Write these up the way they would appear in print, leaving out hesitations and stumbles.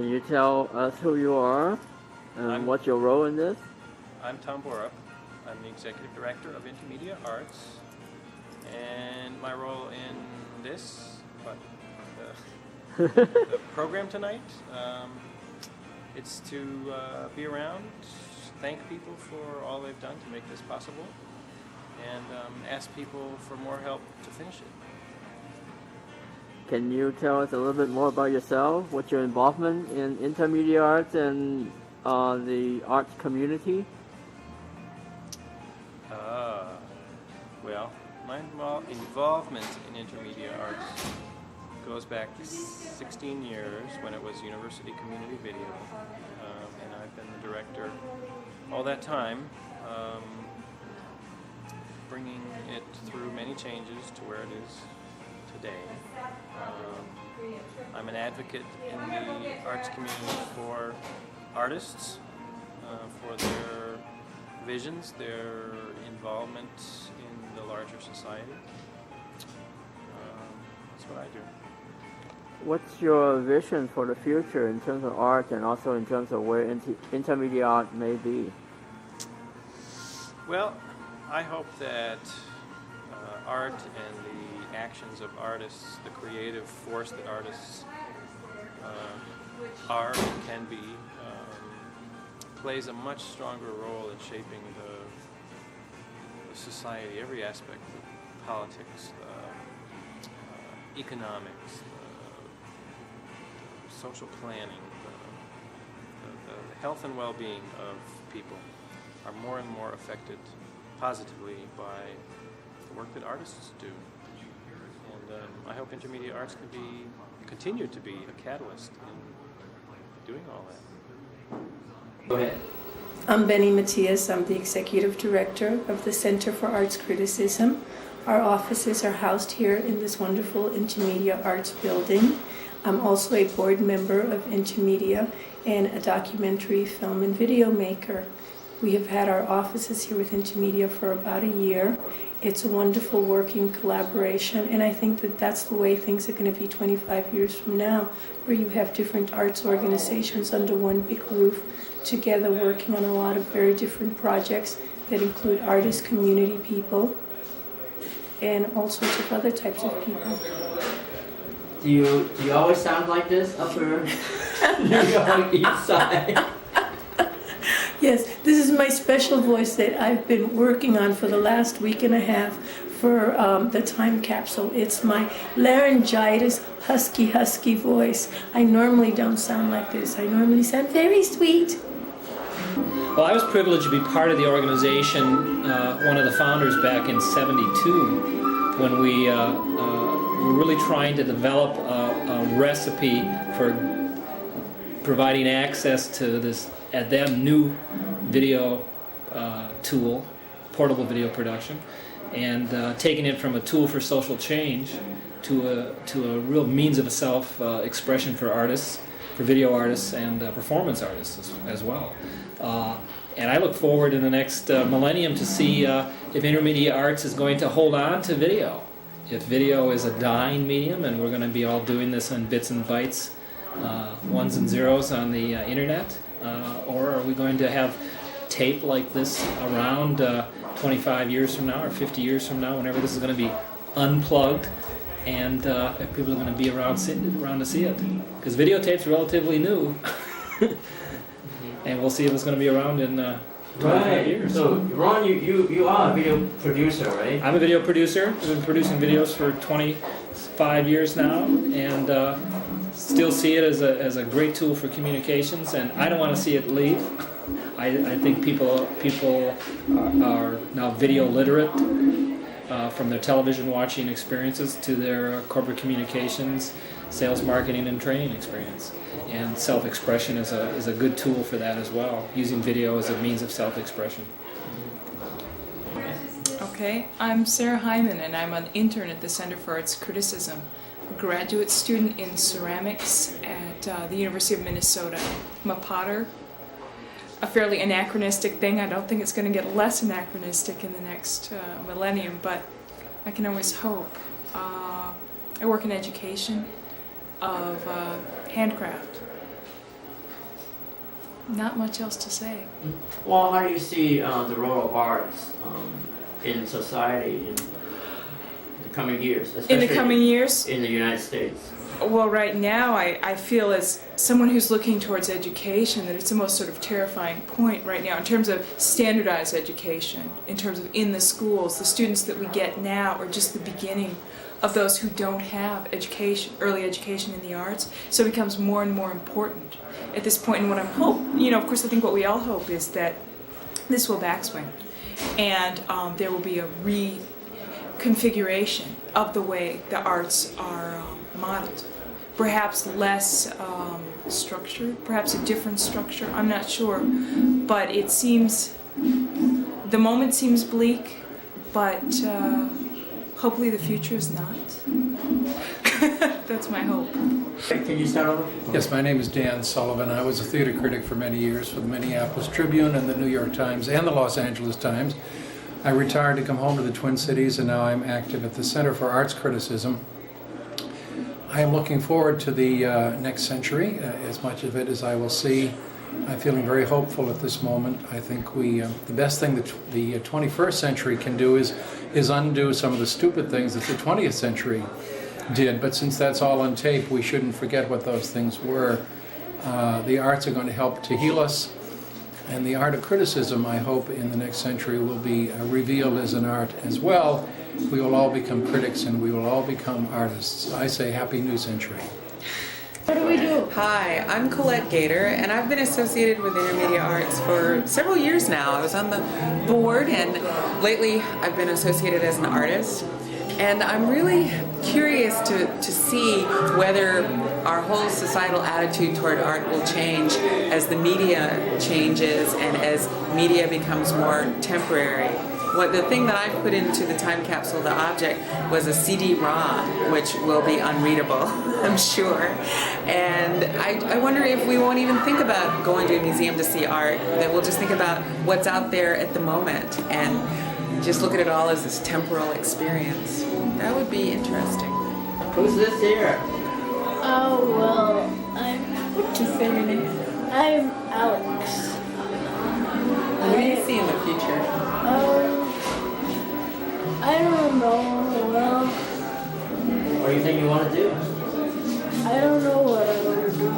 Can you tell us who you are and what's your role in this? I'm Tom Borup. I'm the Executive Director of Intermedia Arts, and my role in this, the program tonight, it's to be around, thank people for all they've done to make this possible, and ask people for more help to finish it. Can you tell us a little bit more about yourself? What's your involvement in Intermedia Arts and the arts community? Well, my involvement in Intermedia Arts goes back 16 years when it was University Community Video, and I've been the director all that time, bringing it through many changes to where it is today. I'm an advocate in the arts community for artists, for their visions, their involvement in the larger society. That's what I do. What's your vision for the future in terms of art and also in terms of where intermedia art may be? Well, I hope that art and the actions of artists, the creative force that artists are and can be, plays a much stronger role in shaping the society, every aspect of politics, economics, social planning, the health and well-being of people are more and more affected positively by the work that artists do. And I hope Intermedia Arts can continue to be a catalyst in doing all that. Go ahead. I'm Benny Matias. I'm the Executive Director of the Center for Arts Criticism. Our offices are housed here in this wonderful Intermedia Arts building. I'm also a board member of Intermedia and a documentary film and video maker. We have had our offices here with Intermedia for about a year. It's a wonderful working collaboration, and I think that that's the way things are going to be 25 years from now, where you have different arts organizations under one big roof, together working on a lot of very different projects that include artists, community people, and all sorts of other types of people. Do you always sound like this up here? New York East Side? Yes, this is my special voice that I've been working on for the last week and a half for the time capsule. It's my laryngitis, husky voice. I normally don't sound like this. I normally sound very sweet. Well, I was privileged to be part of the organization, one of the founders back in '72, when we were really trying to develop a recipe for providing access to this, at them, new video tool, portable video production, and taking it from a tool for social change to a real means of self-expression for artists, for video artists and performance artists as well. And I look forward in the next millennium to see if Intermedia Arts is going to hold on to video. If video is a dying medium and we're going to be all doing this in bits and bytes, ones and zeros on the internet, or are we going to have tape like this around 25 years from now or 50 years from now, whenever this is going to be unplugged, and if people are going to be around to see it? Because videotape's relatively new, and we'll see if it's going to be around in 25 years. So, Ron, you are a video producer, right? I'm a video producer. I've been producing videos for 25 years now, and still see it as a great tool for communications, and I don't want to see it leave. I think people are now video literate, from their television watching experiences to their corporate communications, sales, marketing, and training experience. And self-expression is a good tool for that as well, using video as a means of self-expression. Okay, I'm Sarah Hyman, and I'm an intern at the Center for Arts Criticism, a graduate student in ceramics at the University of Minnesota. I'm a potter, a fairly anachronistic thing. I don't think it's going to get less anachronistic in the next millennium, but I can always hope. I work in education of handcraft, not much else to say. Well, how do you see the role of arts in society in the coming years? In the coming years? In the United States. Well, right now, I feel as someone who's looking towards education that it's the most sort of terrifying point right now in terms of standardized education, in terms of in the schools. The students that we get now are just the beginning of those who don't have education, early education in the arts. So it becomes more and more important at this point. And what I'm of course, I think what we all hope is that this will backswing and there will be a reconfiguration of the way the arts are modeled. Perhaps less structured, perhaps a different structure, I'm not sure. But it seems, the moment seems bleak, but hopefully the future is not. That's my hope. Can you start over? Yes, my name is Dan Sullivan. I was a theater critic for many years for the Minneapolis Tribune and the New York Times and the Los Angeles Times. I retired to come home to the Twin Cities, and now I'm active at the Center for Arts Criticism. I am looking forward to the next century, as much of it as I will see. I'm feeling very hopeful at this moment. I think the best thing that the 21st century can do is undo some of the stupid things that the 20th century did. But since that's all on tape, we shouldn't forget what those things were. The arts are going to help to heal us. And the art of criticism, I hope, in the next century will be revealed as an art as well. We will all become critics and we will all become artists. I say happy new century. What do we do? Hi, I'm Colette Gator, and I've been associated with Intermedia Arts for several years now. I was on the board, and lately I've been associated as an artist. And I'm really curious to see whether our whole societal attitude toward art will change as the media changes and as media becomes more temporary. The thing that I put into the time capsule, the object, was a CD-ROM, which will be unreadable, I'm sure. And I wonder if we won't even think about going to a museum to see art, that we'll just think about what's out there at the moment and just look at it all as this temporal experience. That would be interesting. Who's this here? Oh, well, what's your favorite name? I'm Alex. What do you see in the future? I don't know. Well, What do you think you want to do? I don't know what I want to do.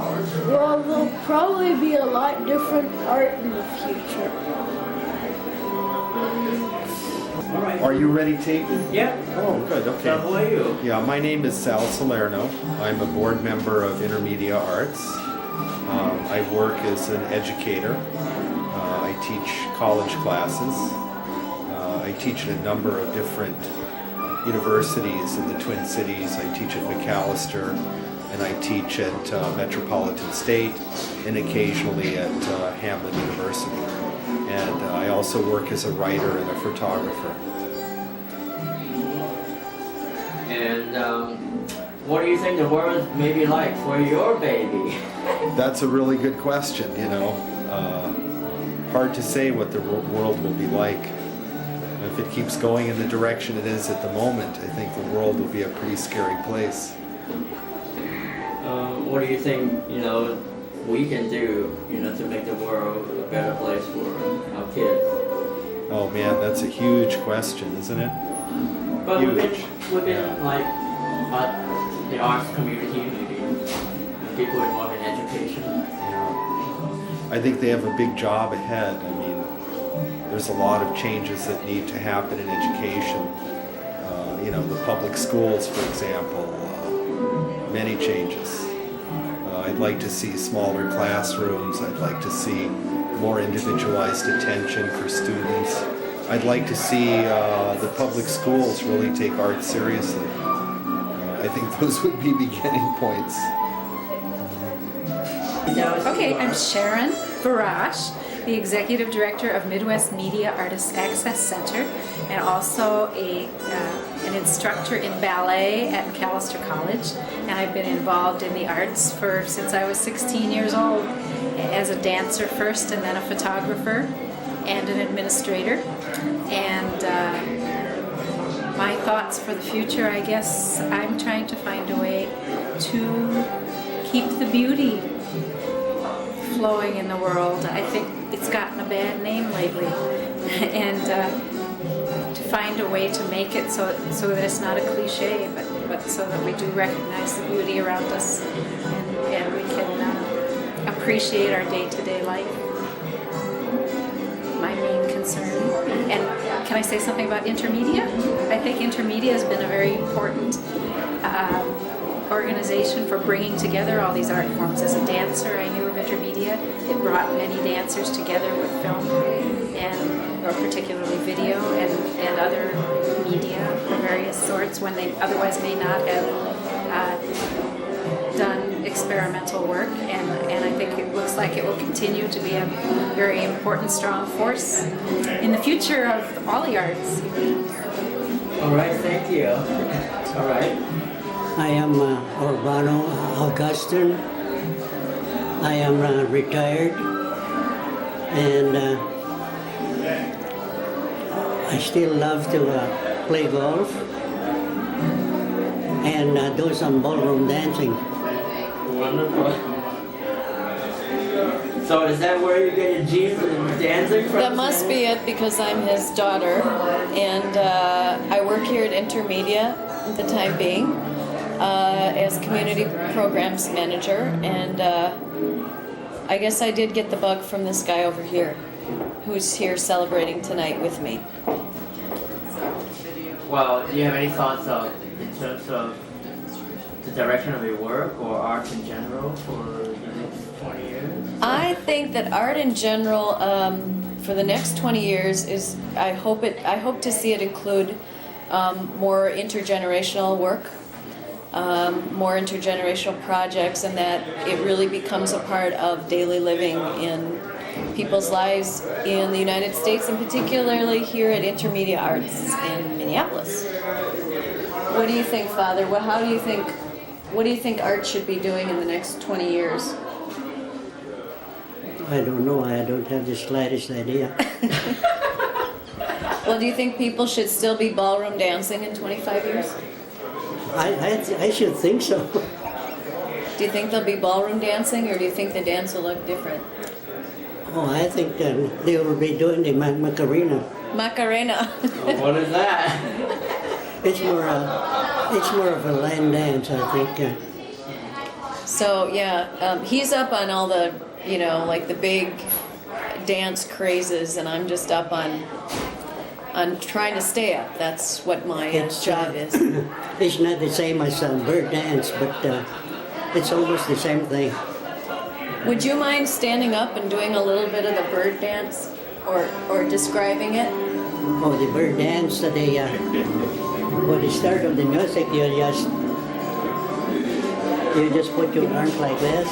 Well, there'll probably be a lot different art in the future. All right. Are you ready, Tate? Yeah. Oh, good, okay. So who are you? Yeah, my name is Sal Salerno. I'm a board member of Intermedia Arts. I work as an educator. I teach college classes. I teach at a number of different universities in the Twin Cities. I teach at McAllister, and I teach at Metropolitan State, and occasionally at Hamlin University. And I also work as a writer and a photographer. And what do you think the world may be like for your baby? That's a really good question, you know. Hard to say what the world will be like. If it keeps going in the direction it is at the moment, I think the world will be a pretty scary place. What do you think, we can do, to make the world a better place for our kids? Oh man, that's a huge question, isn't it? But Huge. within like the arts community, maybe people involved in education. Yeah. I think they have a big job ahead. I mean, there's a lot of changes that need to happen in education. The public schools, for example, many changes. I'd like to see smaller classrooms. I'd like to see more individualized attention for students. I'd like to see the public schools really take art seriously. I think those would be beginning points. Okay, I'm Sharon Barash, the Executive Director of Midwest Media Artists Access Center, and also an instructor in ballet at McAllister College. And I've been involved in the arts since I was 16 years old, as a dancer first, and then a photographer and an administrator. And my thoughts for the future, I guess I'm trying to find a way to keep the beauty flowing in the world. I think it's gotten a bad name lately. And to find a way to make it so that it's not a cliche, but so that we do recognize the beauty around us and we can appreciate our day-to-day life. My main concern. And can I say something about Intermedia? I think Intermedia has been a very important organization for bringing together all these art forms. As a dancer, I knew of Intermedia. It brought many dancers together with film, or particularly video and other media of various sorts when they otherwise may not have done experimental work. And I think it looks like it will continue to be a very important, strong force in the future of all the arts. All right, thank you. All right. I am Urbano Augustin. I am retired, and I still love to play golf and do some ballroom dancing. Wonderful. So is that where you get your genes and dancing from? That must be it, because I'm his daughter, and I work here at Intermedia at the time being as community programs manager, and I guess I did get the bug from this guy over here who's here celebrating tonight with me. Well, do you have any thoughts in terms of the direction of your work or art in general for the next 20 years? I think that art in general for the next 20 years is, I hope to see it include more intergenerational work, more intergenerational projects, and that it really becomes a part of daily living in people's lives in the United States, and particularly here at Intermedia Arts in Minneapolis. What do you think, Father? What do you think art should be doing in the next 20 years? I don't know. I don't have the slightest idea. Well, do you think people should still be ballroom dancing in 25 years? I should think so. Do you think they'll be ballroom dancing, or do you think the dance will look different? Oh, I think they will be doing the Macarena. Macarena. What is that? It's more of a land dance, I think. So yeah, he's up on all the, like the big dance crazes, and I'm just up on trying to stay up. That's what my job is. It's not the same as bird dance, but it's almost the same thing. Would you mind standing up and doing a little bit of the bird dance, or describing it? Oh, the bird dance, for the start of the music, you just put your arms like this,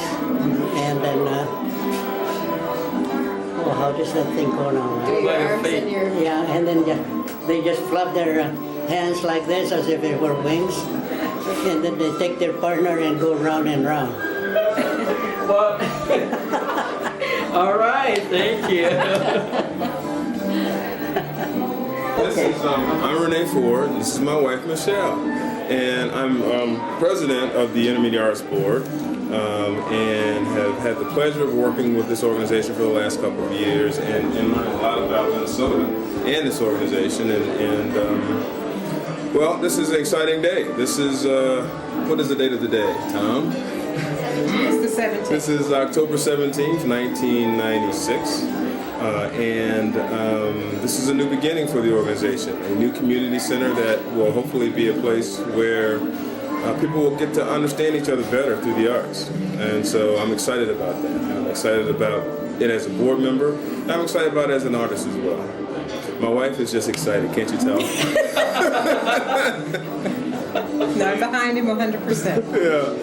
and then how does that thing go now? Do your arms and your... Yeah, and then they just flap their hands like this as if it were wings, and then they take their partner and go round and round. Well, all right, thank you. I'm Renee Ford. This is my wife, Michelle. And I'm president of the Intermedia Arts Board, and have had the pleasure of working with this organization for the last couple of years and learning a lot about Minnesota and this organization. Well, this is an exciting day. This is, what is the date of the day, Tom? It's the 17th. This is October 17th, 1996. This is a new beginning for the organization, a new community center that will hopefully be a place where people will get to understand each other better through the arts. And so I'm excited about that. I'm excited about it as a board member. I'm excited about it as an artist as well. My wife is just excited, can't you tell? No, I'm behind him 100%. Yeah.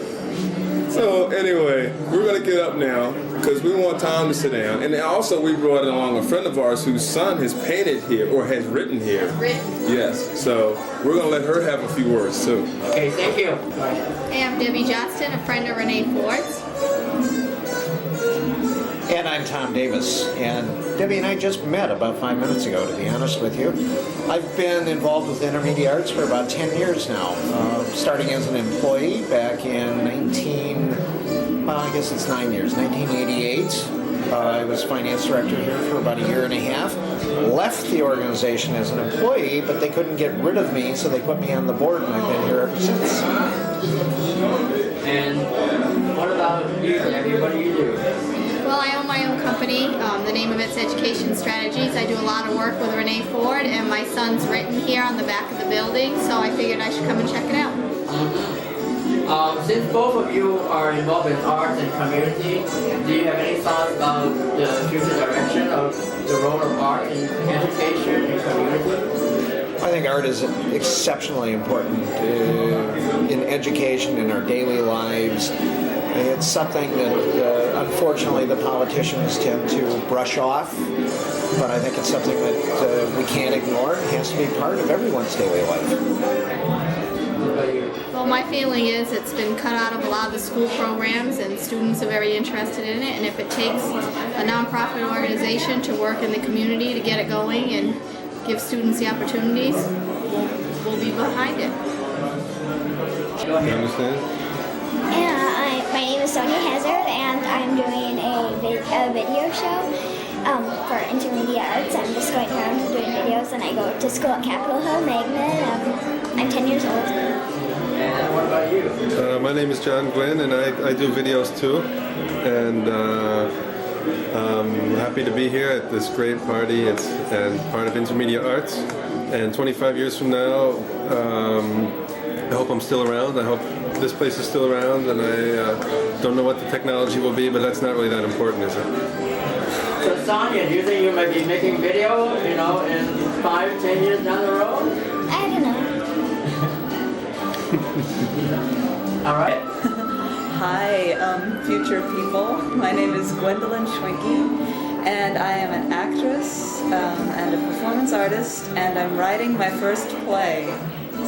So anyway, we're going to get up now because we want Tom to sit down. And also we brought along a friend of ours whose son has painted here or has written here. Yes. So we're going to let her have a few words too. Okay, thank you. Hey, I'm Debbie Johnston, a friend of Renee Ford's. And I'm Tom Davis, and Debbie and I just met about 5 minutes ago, to be honest with you. I've been involved with Intermedia Arts for about 10 years now, starting as an employee back in guess it's 9 years, 1988. I was finance director here for about a year and a half. Left the organization as an employee, but they couldn't get rid of me, so they put me on the board, and I've been here ever since. And what about you, Debbie? What do you do? Well, I own my own company. The name of it's Education Strategies. I do a lot of work with Renee Ford, and my son's written here on the back of the building, so I figured I should come and check it out. Since both of you are involved in arts and community, do you have any thoughts about the future direction of the role of art in education and community? I think art is exceptionally important in education, in our daily lives. It's something that unfortunately the politicians tend to brush off, but I think it's something that we can't ignore. It has to be part of everyone's daily life. Well, my feeling is it's been cut out of a lot of the school programs, and students are very interested in it, and if it takes a nonprofit organization to work in the community to get it going and give students the opportunities, we'll be behind it. You understand? My name is Sonia Hazard, and I'm doing a video show for Intermedia Arts. I'm just going around doing videos, and I go to school at Capitol Hill Magnet. I'm 10 years old. And what about you? My name is John Glenn, and I do videos too. And I'm happy to be here at this great party. And part of Intermedia Arts. And 25 years from now, I hope I'm still around. I hope this place is still around, and I don't know what the technology will be, but that's not really that important, is it? So Sonia, do you think you might be making video, in 5-10 years down the road? I don't know. All right. Hi, future people. My name is Gwendolyn Schwenke, and I am an actress and a performance artist, and I'm writing my first play.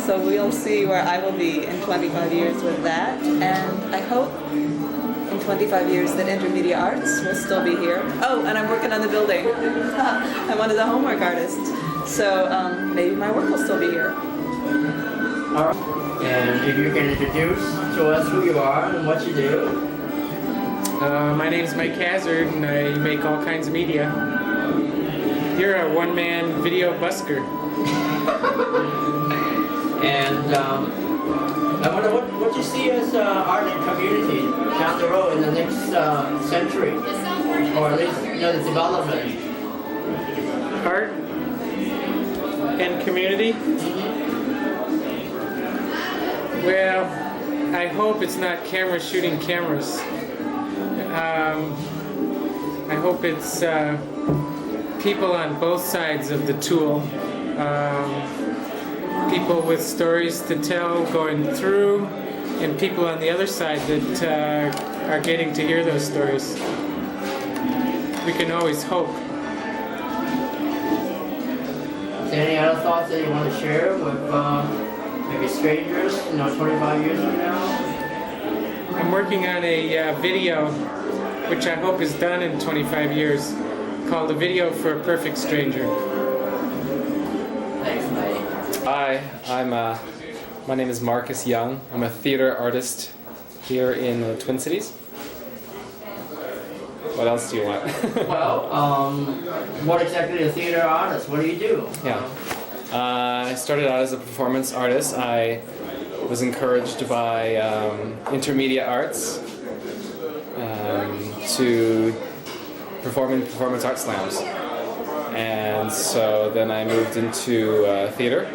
So we'll see where I will be in 25 years with that, and I hope in 25 years that Intermedia Arts will still be here. Oh, and I'm working on the building. I'm one of the homework artists, so maybe my work will still be here. All right. And if you can introduce to us who you are and what you do. My name is Mike Hazard, and I make all kinds of media. You're a one-man video busker. And I wonder what you see as art and community down the road in the next century, or at least the development. Art and community? Well, I hope it's not cameras shooting cameras. I hope it's people on both sides of the tool. People with stories to tell going through, and people on the other side that are getting to hear those stories. We can always hope. Is there any other thoughts that you want to share with maybe strangers, 25 years from now? I'm working on a video, which I hope is done in 25 years, called A Video for a Perfect Stranger. Thanks, mate. Hi, my name is Marcus Young. I'm a theater artist here in the Twin Cities. What else do you want? Well, what exactly a theater artist? What do you do? Yeah. I started out as a performance artist. I was encouraged by Intermedia Arts to perform in performance art slams. And so then I moved into theater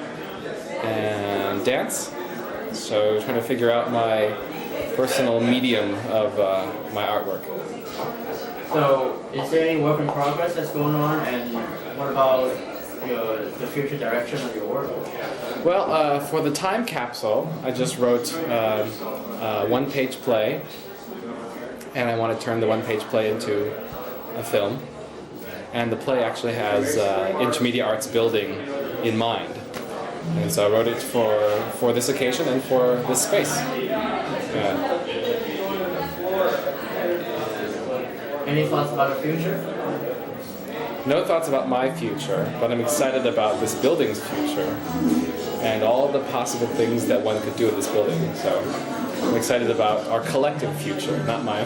and dance. So trying to figure out my personal medium of my artwork. So, is there any work in progress that's going on, and what about the future direction of your work? Well, for the time capsule, I just wrote a one-page play, and I want to turn the one-page play into a film. And the play actually has Intermedia Arts building in mind. And so I wrote it for this occasion and for this space. Yeah. Any thoughts about the future? No thoughts about my future, but I'm excited about this building's future and all the possible things that one could do with this building. So I'm excited about our collective future, not my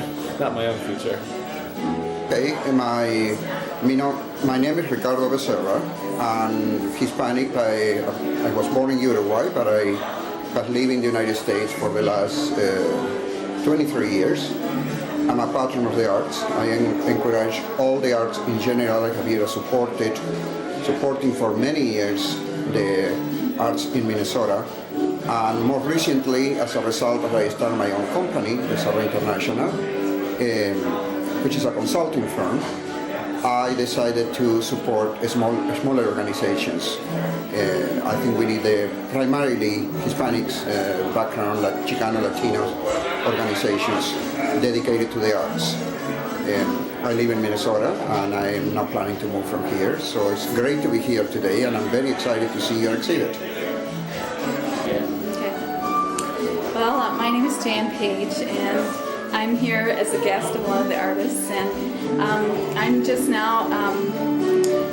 own future. Okay, my name is Ricardo Becerra. I'm Hispanic. I was born in Uruguay, but I have lived in the United States for the last 23 years. I'm a patron of the arts. I encourage all the arts in general. I have been supporting for many years the arts in Minnesota. And more recently, as a result, I started my own company, Becerra International, which is a consulting firm. I decided to support smaller organizations. I think we need primarily Hispanics background, like Chicano, Latino organizations dedicated to the arts. I live in Minnesota and I am not planning to move from here, so it's great to be here today and I'm very excited to see your exhibit. Well, my name is Jan Page and I'm here as a guest of one of the artists, and I'm just now,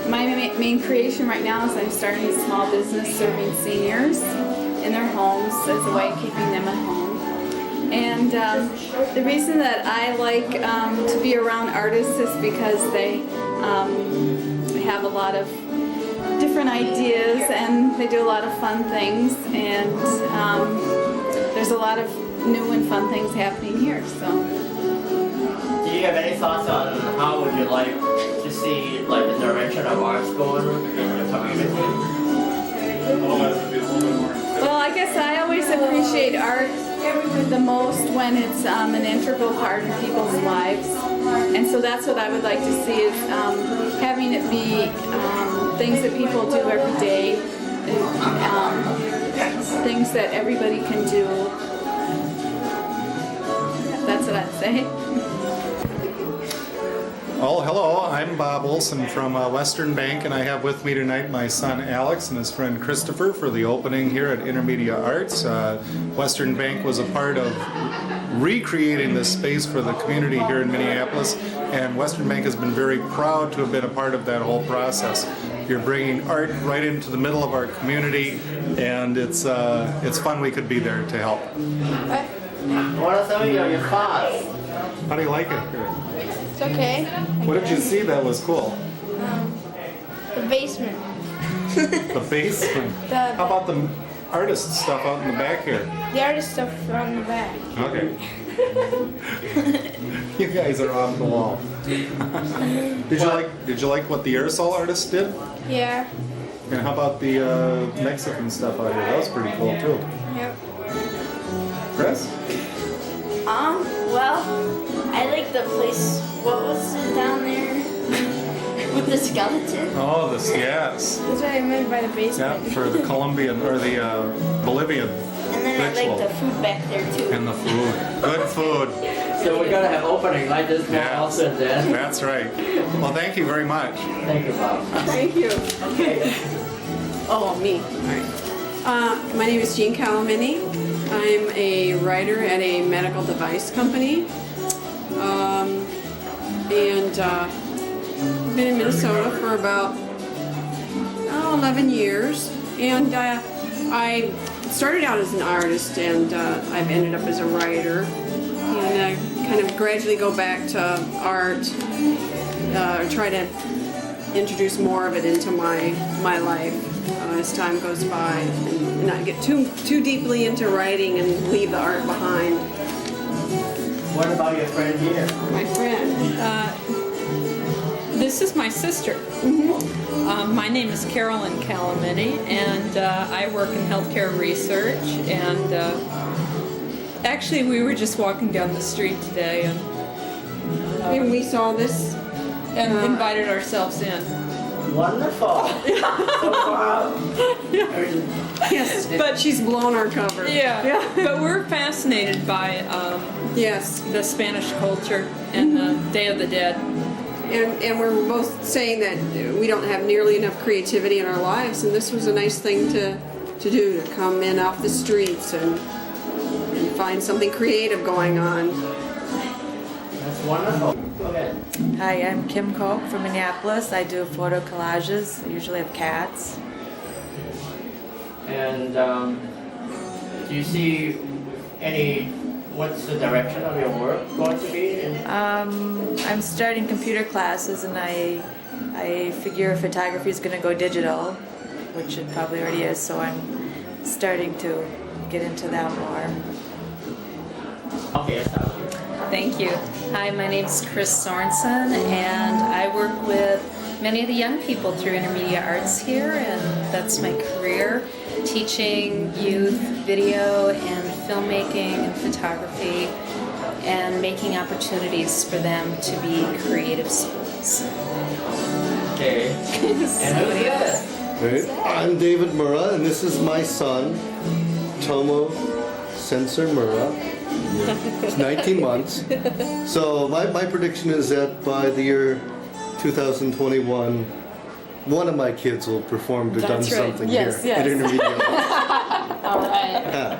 my main creation right now is I'm starting a small business serving seniors in their homes as a way of keeping them at home. And the reason that I like to be around artists is because they have a lot of different ideas and they do a lot of fun things, and there's a lot of new and fun things happening here. So, do you have any thoughts on how would you like to see like the direction of arts going in your community? Well, I guess I always appreciate art the most when it's an integral part of people's lives, and so that's what I would like to see, is having it be things that people do every day, things that everybody can do. That's what I'd say. Oh, hello, I'm Bob Olson from Western Bank, and I have with me tonight my son Alex and his friend Christopher for the opening here at Intermedia Arts. Western Bank was a part of recreating this space for the community here in Minneapolis, and Western Bank has been very proud to have been a part of that whole process. You're bringing art right into the middle of our community, and it's fun we could be there to help. What are some of your thoughts? How do you like it here? It's okay. What did you see that was cool? The basement. The basement? How about the artist stuff out in the back here? The artist stuff on the back. Okay. You guys are off the wall. Did you like what the aerosol artist did? Yeah. And how about the Mexican stuff out here? That was pretty cool too. Yep. Chris? Well, I like the place. What was it down there? With the skeleton? Oh, yes. That's what I meant by the basement. Yeah, for the Colombian or the Bolivian And then ritual. I like the food back there too. And the food. Good food. So we're gonna have opening like this more often then. That's right. Well, thank you very much. Thank you, Bob. Thank you. Okay. Oh, me. All right. My name is Jean Calamini. I'm a writer at a medical device company. I've been in Minnesota for about 11 years. And I started out as an artist, and I've ended up as a writer. And I kind of gradually go back to art, try to introduce more of it into my life as time goes by, and not get too deeply into writing and leave the art behind. What about your friend here? My friend. This is my sister. My name is Carolyn Calamini, and I work in healthcare research. And actually, we were just walking down the street today, And we saw this and invited ourselves in. Wonderful. So proud. Yes, but she's blown our cover. Yeah. But we're fascinated by yes, the Spanish culture and the Day of the Dead. And we're both saying that we don't have nearly enough creativity in our lives, and this was a nice thing to do, to come in off the streets and find something creative going on. That's wonderful. Go ahead. Hi, I'm Kim Koch from Minneapolis. I do photo collages, I usually have cats. And do you see any what's the direction of your work going to be? I'm starting computer classes, and I figure photography is going to go digital, which it probably already is, so I'm starting to get into that more. Okay, Thank you. Hi, my name is Chris Sorensen, and I work with many of the young people through Intermedia Arts here, and that's my career, teaching youth video and filmmaking and photography, and making opportunities for them to be creative souls. Okay. And who's this? Hey, I'm David Murrah, and this is my son, Tomo Sensor Murrah. It's 19 months. So my prediction is that by the year 2021, one of my kids will perform or done something here at Intermedia. All right. Yeah.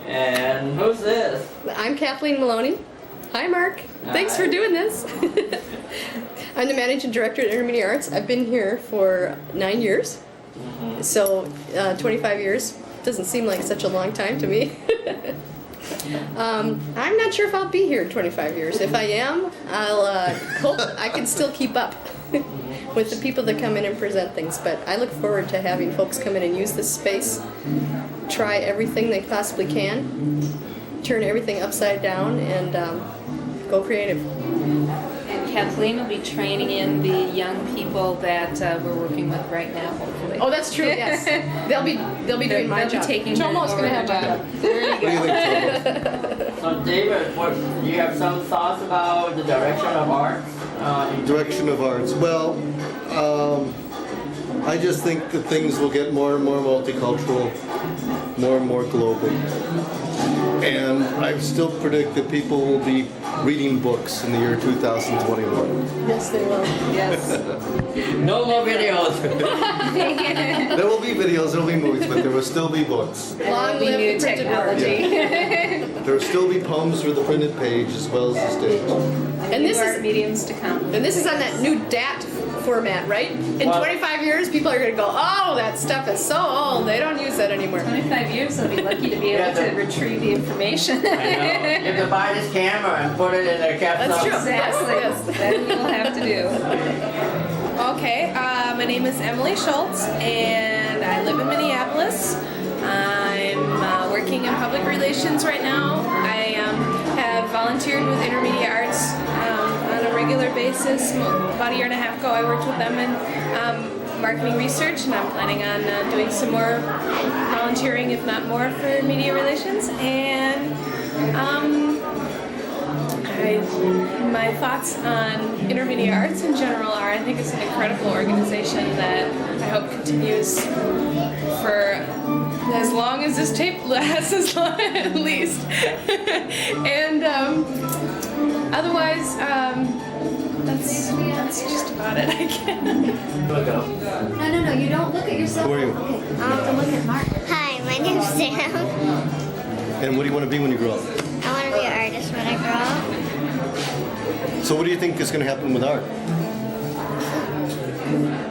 And who's this? I'm Kathleen Maloney. Hi, Mark. Thanks for doing this. I'm the managing director at Intermedia Arts. I've been here for 9 years. So 25 years doesn't seem like such a long time to me. I'm not sure if I'll be here in 25 years. If I am, I'll hope I can still keep up with the people that come in and present things. But I look forward to having folks come in and use this space, try everything they possibly can, turn everything upside down, and go creative. And Kathleen will be training in the young people that we're working with right now, hopefully. Oh, that's true, yes. They'll be doing my job. Tomo's going to have my job. There you go. So David, do you have some thoughts about the direction of art? Direction of arts. Well, I just think that things will get more and more multicultural, more and more global. And I still predict that people will be reading books in the year 2021. Yes, they will. Yes. No more videos. There will be videos, there will be movies, but there will still be books. Long live new technology. There will still be poems for the printed page as well as the stage. And this is mediums to come. And this is on that new DAT format, right? In 25 years, people are going to go, oh, that stuff is so old. They don't use that anymore. 25 years, they'll be lucky to be able to retrieve the information. I know. You have to buy this camera and put it in their capsule. That's true. Exactly. Yes. That you'll have to do. Okay, my name is Emily Schultz, and I live in Minneapolis. I'm working in public relations right now. I have volunteered with Intermedia Arts on a regular basis. About a year and a half ago, I worked with them in marketing research, and I'm planning on doing some more volunteering, if not more, for media relations. And my thoughts on Intermedia Arts in general are, I think it's an incredible organization that I hope continues for as long as this tape lasts, at least. And otherwise, that's just about it, I guess. No, you don't look at yourself. Who are you? Okay. I'll have to look at Mark. Hi, my name's Sam. And what do you want to be when you grow up? I want to be an artist when I grow up. So what do you think is going to happen with art?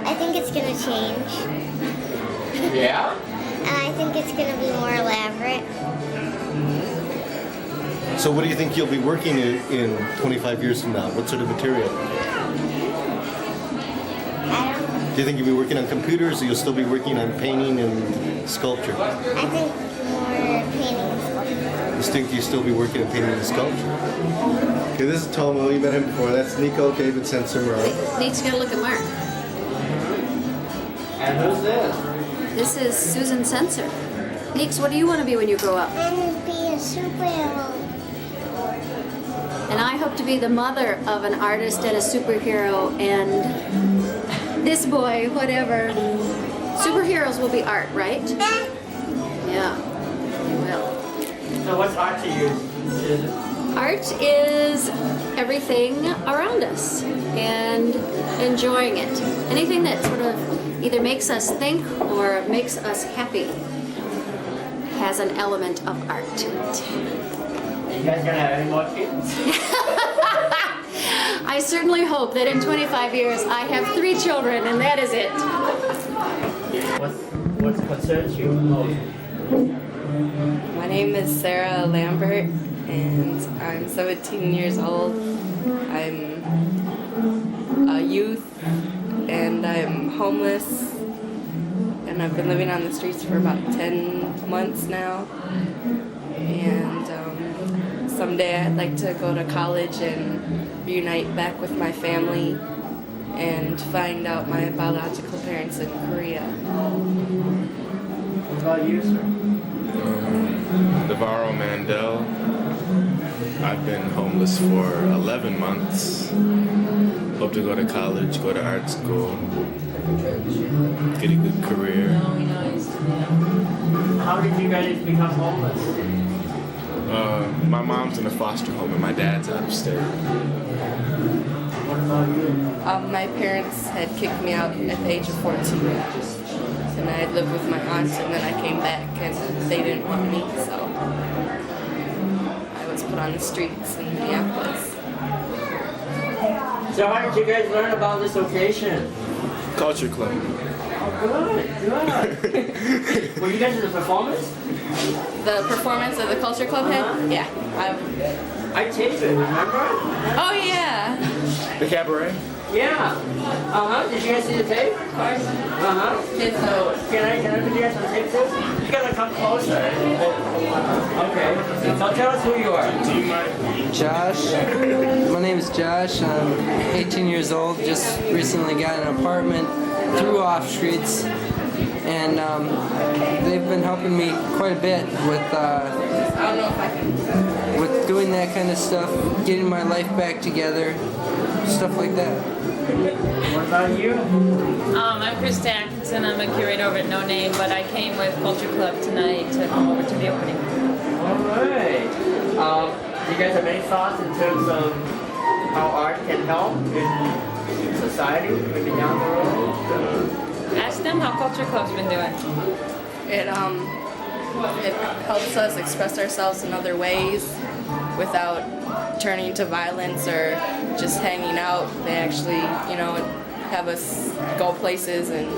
I think it's going to change. Yeah? And I think it's going to be more elaborate. So what do you think you'll be working in 25 years from now? What sort of material? Do you think you'll be working on computers, or you'll still be working on painting and sculpture? I think more painting and sculpture. You think you'll still be working on painting and sculpture? Okay, this is Tomo. You met him before. That's Nico David Sensimura. Nate's gonna look at Mark. And who's this? This is Susan Sensor. Neeks, what do you want to be when you grow up? I want to be a superhero. And I hope to be the mother of an artist and a superhero and this boy, whatever. Superheroes will be art, right? Yeah, they will. So what's art to you? Art is everything around us and enjoying it. Anything that sort of either makes us think or makes us happy has an element of art to it. You guys gonna have any more kids? I certainly hope that in 25 years I have 3 children and that is it. What concerns you most? My name is Sarah Lambert, and I'm 17 years old. I'm a youth, and I'm homeless, and I've been living on the streets for about 10 months now. And someday I'd like to go to college and reunite back with my family and find out my biological parents in Korea. What about you, sir? Navarro Mandel. I've been homeless for 11 months. Hope to go to college, go to art school, get a good career. How did you guys become homeless? My mom's in a foster home and my dad's out of state. What about you? My parents had kicked me out at the age of 14, and I had lived with my aunt, and then I came back, and they didn't want me, so I was put on the streets in Minneapolis. So how did you guys learn about this location? Culture club. Oh, good. Were you guys in the performance? The performance of the Culture Club had? Yeah. I taped it, remember? Oh, yeah. The cabaret? Yeah. Did you guys see the tape? Of course. So can I put you guys on tape too? You gotta come closer. Okay. So tell us who you are. Josh. My name is Josh. I'm 18 years old. Just recently got an apartment through Off Streets, and they've been helping me quite a bit with doing that kind of stuff, getting my life back together, stuff like that. What about you? I'm Krista Atkinson. I'm a curator over at No Name, but I came with Culture Club tonight to come over to the opening. All right. Do you guys have any thoughts in terms of how art can help in society, maybe down the road? Ask them how Culture Club's been doing. It helps us express ourselves in other ways without turning to violence or just hanging out. They actually, have us go places and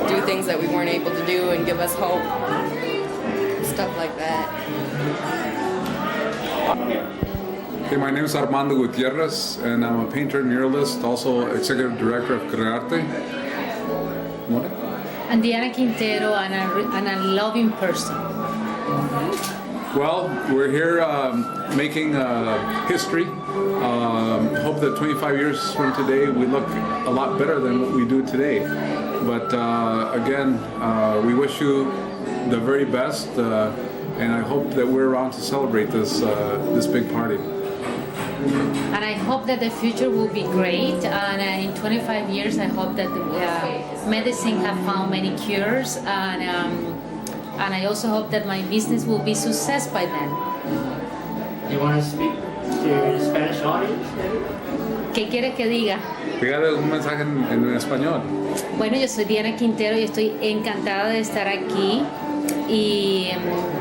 do things that we weren't able to do and give us hope. Stuff like that. Okay, my name is Armando Gutierrez, and I'm a painter and muralist, also executive director of Crearte. What? I'm Diana Quintero, and a loving person. Well, we're here making history. Hope that 25 years from today we look a lot better than what we do today. But again, we wish you the very best, and I hope that we're around to celebrate this big party. And I hope that the future will be great. And in 25 years, I hope that medicine have found many cures. And I also hope that my business will be success by then. You want to speak to the Spanish audience, maybe? ¿Qué quieres que diga? Dígale un mensaje en español. Bueno, yo soy Diana Quintero y estoy encantada de estar aquí. Y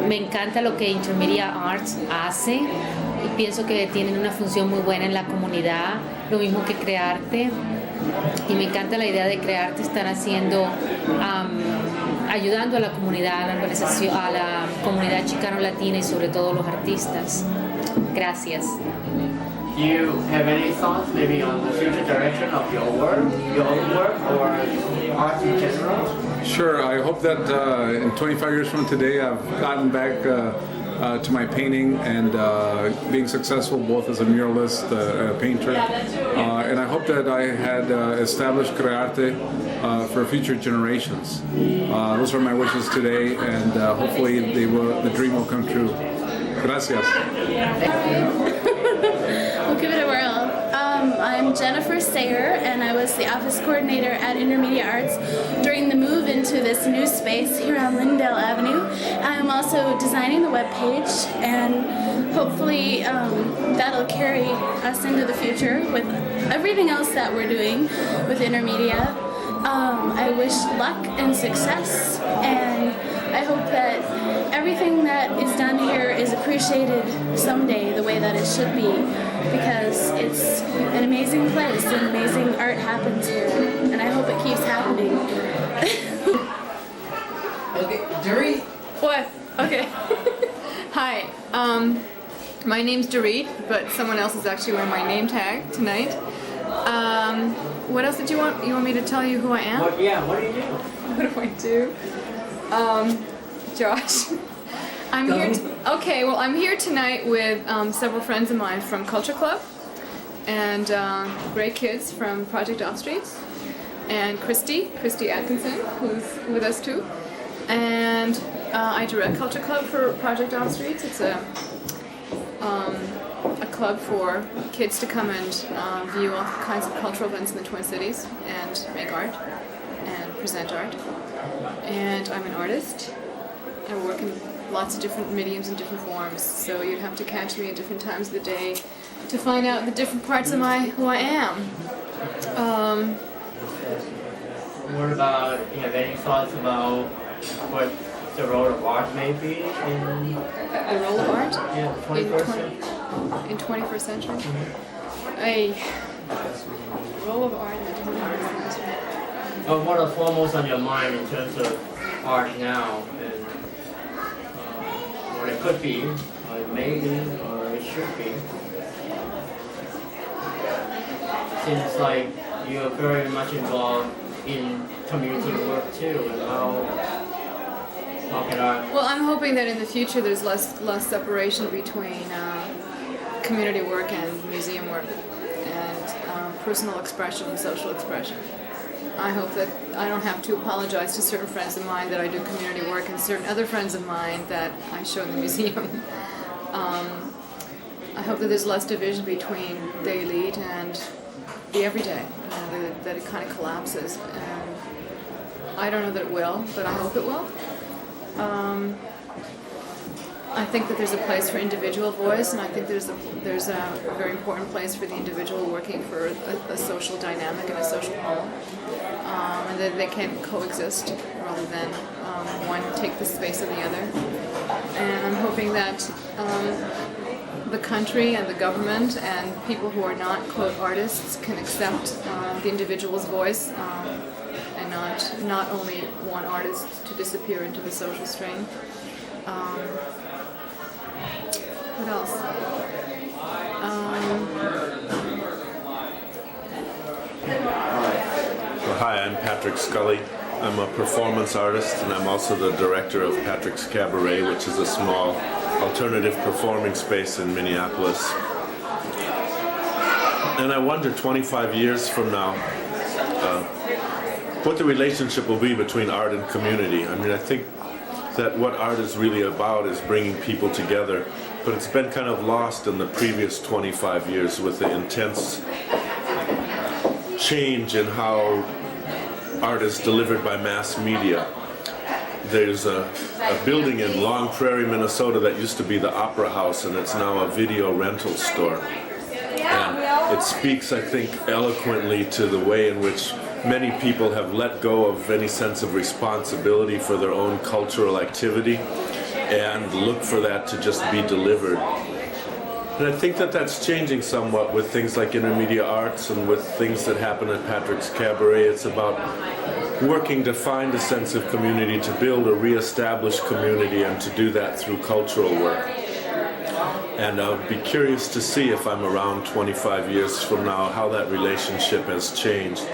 me encanta lo que Intermedia Arts hace. Y pienso que tienen una función muy buena en la comunidad, lo mismo que Crearte. Y me encanta la idea de Crearte, están haciendo, ayudando a la comunidad, a la organización, a la comunidad chicano-latina y sobre todo los artistas. Gracias. Do you have any thoughts maybe on the future direction of your own work, or art in general? Sure, I hope that in 25 years from today I've gotten back to my painting and being successful both as a muralist, a painter, and I hope that I had established Crearte for future generations. Those are my wishes today, and hopefully the dream will come true. Gracias. We'll give it a whirl. I'm Jennifer Sayer, and I was the office coordinator at Intermedia Arts during the move into this new space here on Lyndale Avenue. I'm also designing the webpage, and hopefully that'll carry us into the future with everything else that we're doing with Intermedia. I wish luck and success, and I hope that everything that is done here is appreciated someday the way that it should be, because it's an amazing place and amazing art happens here, and I hope it keeps happening. Okay, Jerry? What? Okay. Okay. My name's Dorit, but someone else is actually wearing my name tag tonight. What else did you want? You want me to tell you who I am? What do you do? What do I do? Josh. I'm here. Okay, well, I'm here tonight with several friends of mine from Culture Club, and great kids from Project Off Streets, and Christy Atkinson, who's with us too. And I direct Culture Club for Project Off Streets. It's a club for kids to come and view all kinds of cultural events in the Twin Cities and make art and present art. And I'm an artist. I work in lots of different mediums and different forms, so you'd have to catch me at different times of the day to find out the different parts of who I am. What about, do you have any thoughts about what the role of art may be in... The role of art? Yeah, 21st century. In 21st century? Mm-hmm. A role of art in the 21st century. What are foremost on your mind in terms of art now, and what it could be, or it may be, or it should be? Seems like you're very much involved in community work too, and how can art... Well, I'm hoping that in the future there's less separation between community work and museum work, and personal expression and social expression. I hope that I don't have to apologize to certain friends of mine that I do community work and certain other friends of mine that I show in the museum. I hope that there's less division between the elite and the everyday, that it kind of collapses. And I don't know that it will, but I hope it will. I think that there's a place for individual voice, and I think there's a very important place for the individual working for a social dynamic and a social whole, and that they can coexist rather than one take the space of the other. And I'm hoping that the country and the government and people who are not, quote, artists can accept the individual's voice and not only want artists to disappear into the social stream. What else? Well, hi, I'm Patrick Scully. I'm a performance artist, and I'm also the director of Patrick's Cabaret, which is a small alternative performing space in Minneapolis. And I wonder 25 years from now what the relationship will be between art and community. I mean, I think that what art is really about is bringing people together, but it's been kind of lost in the previous 25 years with the intense change in how art is delivered by mass media. There's a building in Long Prairie, Minnesota that used to be the Opera House, and it's now a video rental store. And it speaks, I think, eloquently to the way in which many people have let go of any sense of responsibility for their own cultural activity and look for that to just be delivered. And I think that that's changing somewhat with things like Intermedia Arts and with things that happen at Patrick's Cabaret. It's about working to find a sense of community, to build a re-established community, and to do that through cultural work. And I'll be curious to see if I'm around 25 years from now how that relationship has changed.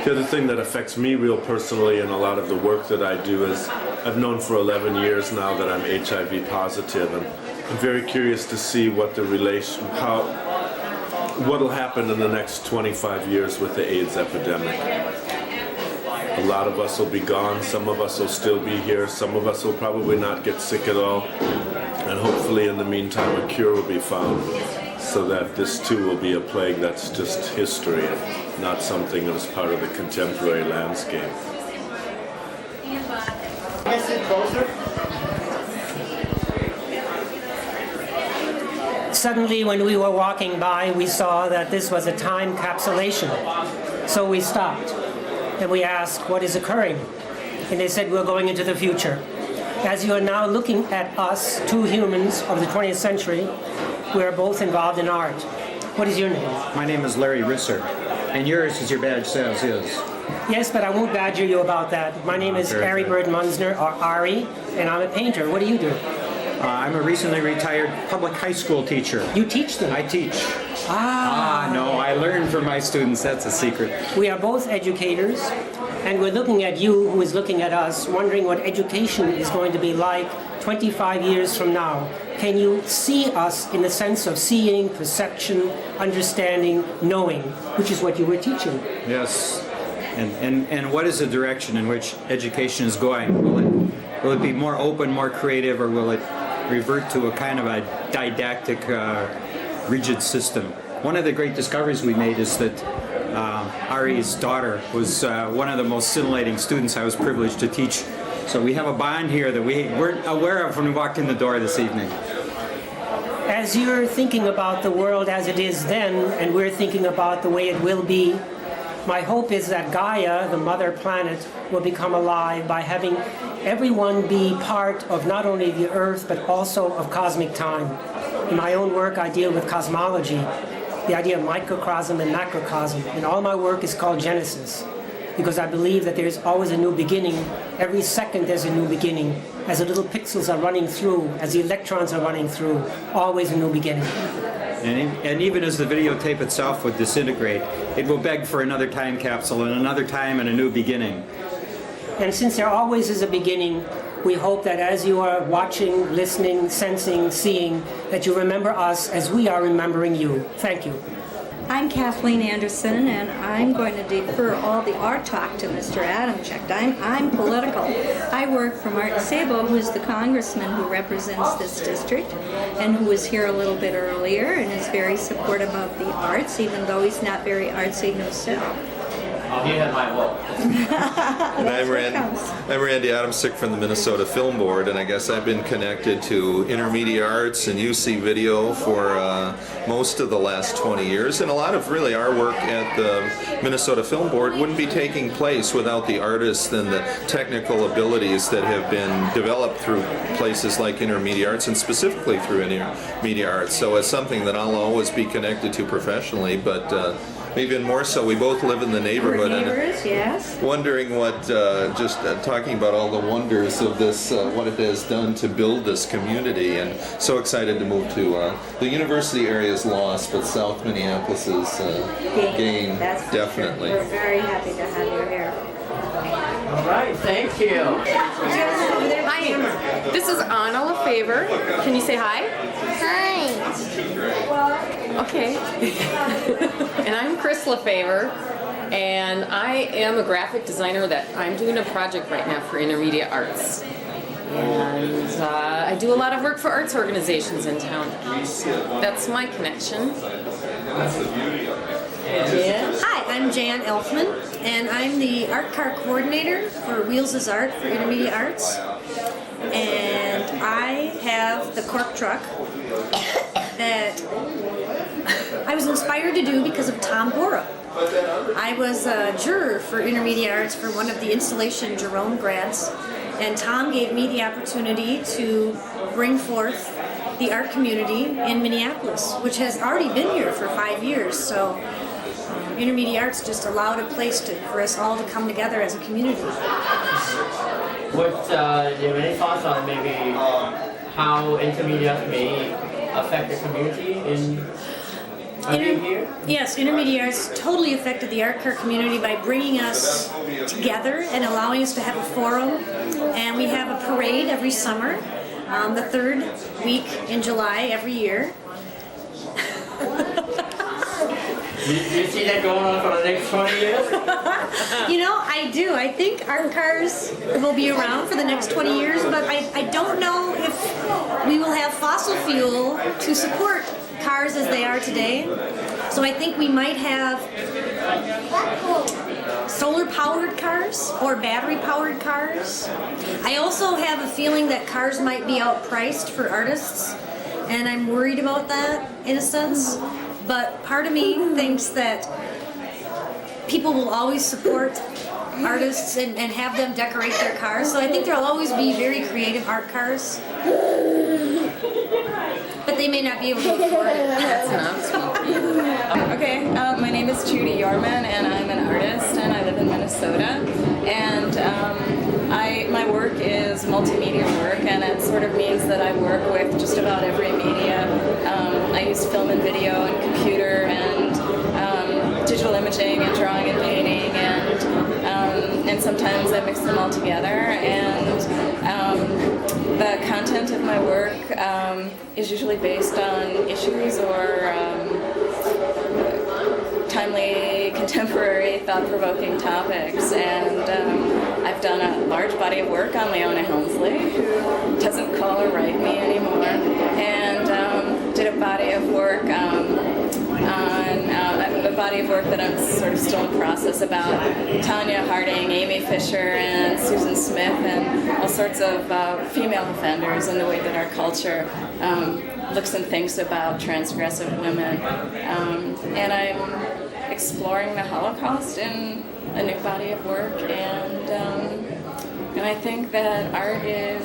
The other thing that affects me real personally in a lot of the work that I do is I've known for 11 years now that I'm HIV positive, and I'm very curious to see what the what'll happen in the next 25 years with the AIDS epidemic. A lot of us will be gone, some of us will still be here, some of us will probably not get sick at all, and hopefully in the meantime a cure will be found so that this too will be a plague that's just history and not something that's part of the contemporary landscape. Suddenly, when we were walking by, we saw that this was a time capsulation. So we stopped and we asked, what is occurring? And they said, we're going into the future. As you are now looking at us, two humans of the 20th century, we are both involved in art. What is your name? My name is Larry Ritzer, and yours, as your badge says, is? Yes, but I won't badger you about that. My name is Ari Bird Munsner, or Ari, and I'm a painter. What do you do? I'm a recently retired public high school teacher. You teach them? I teach. No, I learn from my students. That's a secret. We are both educators, and we're looking at you, who is looking at us, wondering what education is going to be like 25 years from now. Can you see us in the sense of seeing, perception, understanding, knowing, which is what you were teaching? Yes. And what is the direction in which education is going? Will it be more open, more creative, or will it revert to a kind of a didactic, rigid system? One of the great discoveries we made is that Ari's daughter was one of the most scintillating students I was privileged to teach. So we have a bond here that we weren't aware of when we walked in the door this evening. As you're thinking about the world as it is then, and we're thinking about the way it will be, my hope is that Gaia, the mother planet, will become alive by having everyone be part of not only the Earth, but also of cosmic time. In my own work, I deal with cosmology, the idea of microcosm and macrocosm, and all my work is called Genesis, because I believe that there's always a new beginning. Every second there's a new beginning. As the little pixels are running through, as the electrons are running through, always a new beginning. And even as the videotape itself would disintegrate, it will beg for another time capsule and another time and a new beginning. And since there always is a beginning, we hope that as you are watching, listening, sensing, seeing, that you remember us as we are remembering you. Thank you. I'm Kathleen Anderson, and I'm going to defer all the art talk to Mr. Adamczyk. I'm political. I work for Martin Sabo, who is the congressman who represents this district and who was here a little bit earlier and is very supportive of the arts, even though he's not very artsy himself. You have my vote. And I'm Randy Adamczyk from the Minnesota Film Board, and I guess I've been connected to Intermedia Arts and UC Video for most of the last 20 years, and a lot of really our work at the Minnesota Film Board wouldn't be taking place without the artists and the technical abilities that have been developed through places like Intermedia Arts, and specifically through Intermedia Arts. So it's something that I'll always be connected to professionally, but even more so, we both live in the neighborhood. Neighbors, yes. Wondering what, talking about all the wonders of this, what it has done to build this community, and so excited to move to the university area is lost, but South Minneapolis is gain, definitely. We're very happy to have you here. All right, thank you. Hi, this is Anna LaFavor. Can you say hi? Hi. Okay. And I'm Chris LaFavor, and I am a graphic designer that I'm doing a project right now for Intermedia Arts. And I do a lot of work for arts organizations in town. That's my connection. Hi, I'm Jan Elfman, and I'm the art car coordinator for Wheels is Art for Intermedia Arts. And I have the cork truck that I was inspired to do because of Tom Bora. I was a juror for Intermedia Arts for one of the installation Jerome grants, and Tom gave me the opportunity to bring forth the art community in Minneapolis, which has already been here for 5 years. So Intermedia Arts just allowed a place for us all to come together as a community. What, do you have any thoughts on maybe how Intermedia may affect the community in here? Yes, Intermedia Arts totally affected the art car community by bringing us together and allowing us to have a forum. And we have a parade every summer, the third week in July every year. Do you see that going on for the next 20 years? You know, I do. I think art cars will be around for the next 20 years, but I don't know if we will have fossil fuel to support cars as they are today. So I think we might have solar-powered cars or battery-powered cars. I also have a feeling that cars might be outpriced for artists, and I'm worried about that in a sense. But part of me thinks that people will always support artists and have them decorate their cars. So I think there'll always be very creative art cars. But they may not be able to afford it. That's not sweet. Okay, my name is Judy Yorman, and I'm an artist, and I live in Minnesota. And my work is multimedia work, and it sort of means that I work with just about every media. I use film and video and computer and digital imaging and drawing and painting, and sometimes I mix them all together. And the content of my work is usually based on issues or timely, contemporary, thought-provoking topics. And I've done a large body of work on Leona Helmsley, who doesn't call or write me anymore, and did a body of work on a body of work that I'm sort of still in process about Tanya Harding, Amy Fisher, and Susan Smith, and all sorts of female offenders, and the way that our culture looks and thinks about transgressive women. And I'm exploring the Holocaust in a new body of work, and I think that art is,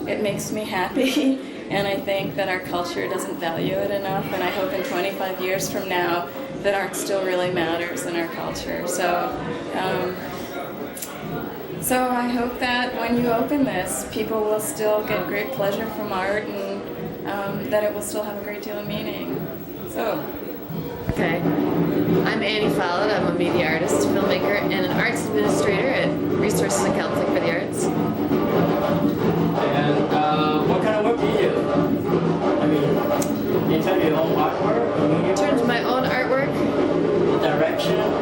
it makes me happy, and I think that our culture doesn't value it enough, and I hope in 25 years from now that art still really matters in our culture. So I hope that when you open this, people will still get great pleasure from art, and that it will still have a great deal of meaning. So. Okay. I'm Annie Follett. I'm a media artist, filmmaker, and an arts administrator at Resources and Counseling for the Arts. And what kind of work do you do? I mean, in terms of your own artwork? In terms of my own artwork? Directions?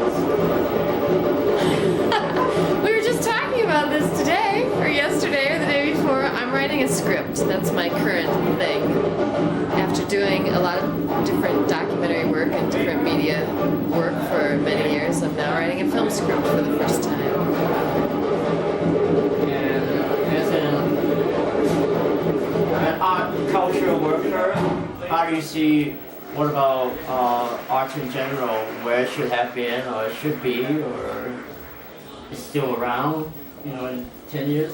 We were just talking about this today, or yesterday, or the day before. I'm writing a script. That's my current thing. After doing a lot of different documentary work and different media work for many years, I'm now writing a film script for the first time. And as an art cultural worker, how do you see, what about arts in general, where it should have been or it should be, or it's still around, in 10 years?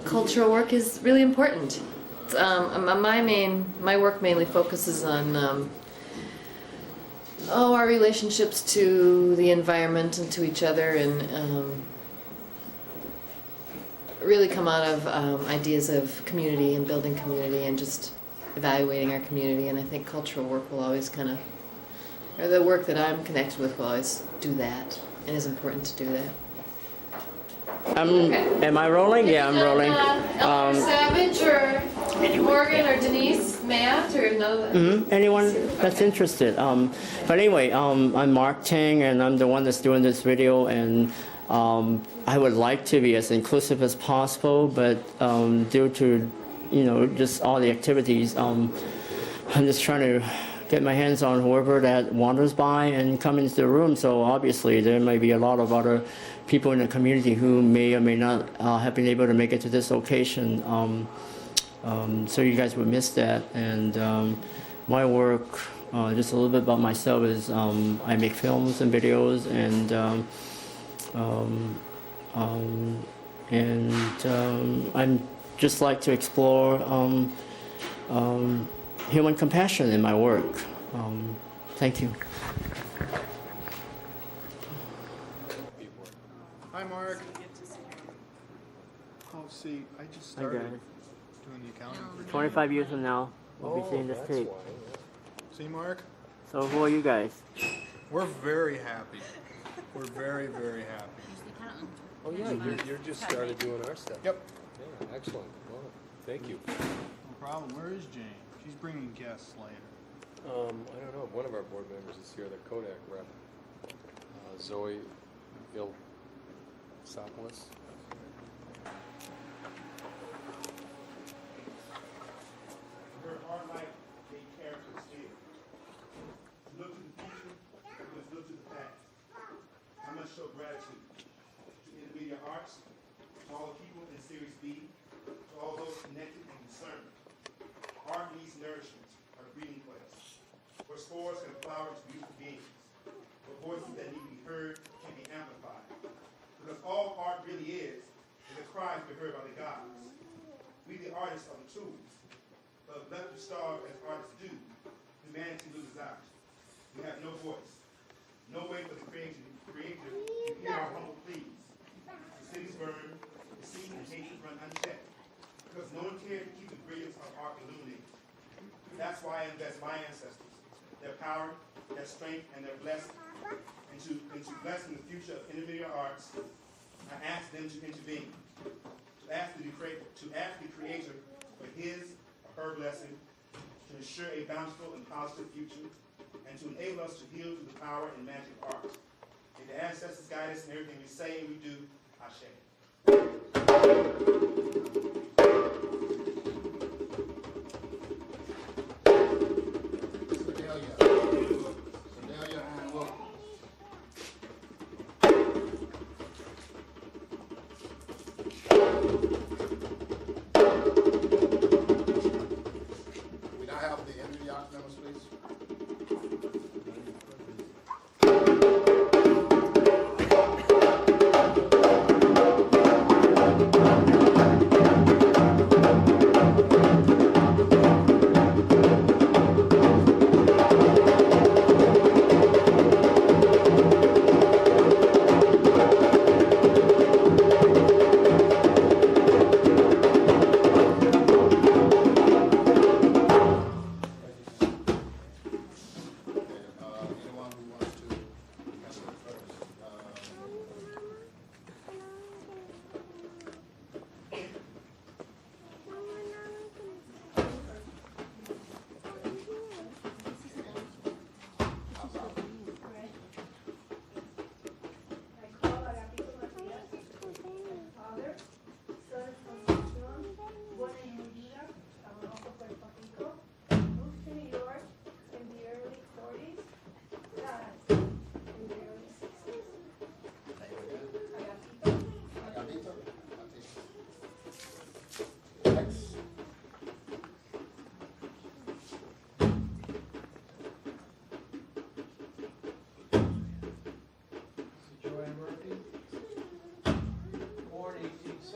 Cultural work is really important. My work mainly focuses on our relationships to the environment and to each other, and really come out of ideas of community and building community and just evaluating our community. And I think cultural work will always or the work that I'm connected with will always do that, and is important to do that. Am I rolling? Yeah, I'm rolling. Eleanor Savage or Morgan or Denise, Matt or no? Anyone that's interested. But anyway, I'm Mark Tang, and I'm the one that's doing this video, and I would like to be as inclusive as possible, but due to just all the activities, I'm just trying to get my hands on whoever that wanders by and come into the room. So obviously there may be a lot of other people in the community who may or may not have been able to make it to this location. So you guys would miss that. And my work, just a little bit about myself, is I make films and videos, and I'm just like to explore human compassion in my work. Thank you. Hi, Mark. Oh, see, I just started doing the accounting for 25 years from now, we'll be seeing this tape. See, Mark? So who are you guys? We're very happy. We're very, very happy. Oh yeah, you're just started doing our stuff. Yep. Yeah, excellent. Well, thank you. No problem. Where is Jane? She's bringing guests later. I don't know. One of our board members is here, the Kodak rep. Zoe Ilsopoulos. Her heart like a character's here. Look to the future, let's look to the past. I must show gratitude to Intermedia Arts, to all the people in Series B, to all those connected and concerned. Art needs nourishment, a breeding place, where spores can flower into beautiful beings, where voices that need to be heard can be amplified. Because all art really is a cry to be heard by the gods. We, the artists, are the tools. But left to starve as artists do, humanity loses out. We have no voice, no way for the creative to hear our humble pleas. The cities burn, the jealousy and hatred run unchecked, because no one cared to keep the brilliance of art illuminated. That's why I invest my ancestors, their power, their strength, and their blessing into blessing the future of Intermedia arts. I ask them to intervene, to ask the Creator for his or her blessing, to ensure a bountiful and positive future, and to enable us to heal through the power and magic of art. May the ancestors guide us in everything we say and we do. Ashe. Sedalia and welcome. We now have the Intermedia Arts members, please.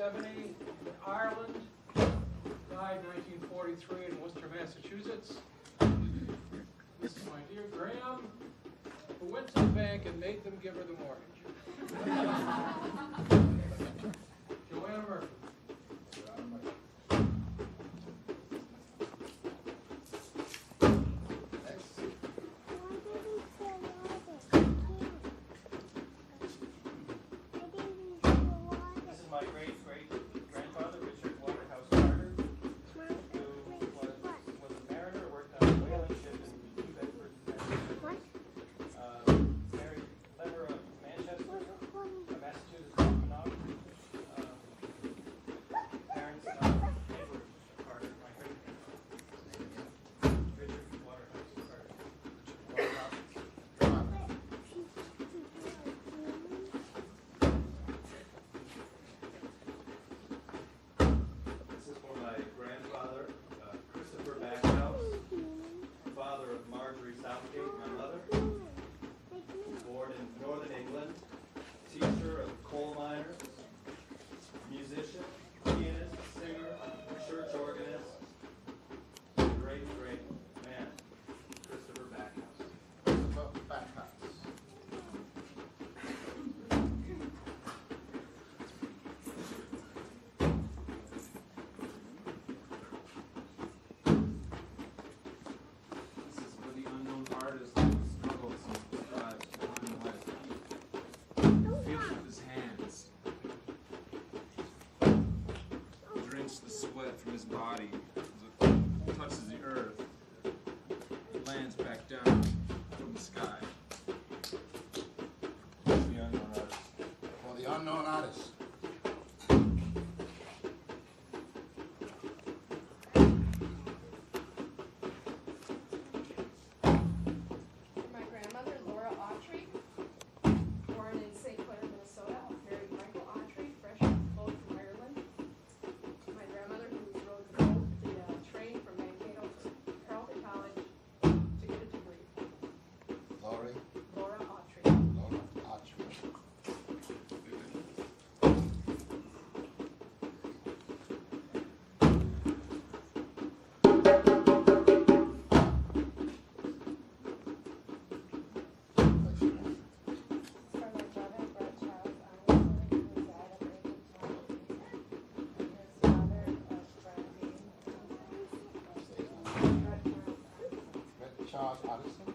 In Ireland, died 1943 in Worcester, Massachusetts. This is my dear Graham, who went to the bank and made them give her the mortgage. Joanna Murphy. The sweat from his body as it touches the earth, it lands back down from the sky. The unknown artist. For the unknown artist. My grandmother, Laura Autry, born in St. Clair, Minnesota, married Michael Autry, fresh both from Ireland. My grandmother, who rode the train from Mankato to Carleton College to get a degree. Laura Autry. Laura Autry. Charles Addison.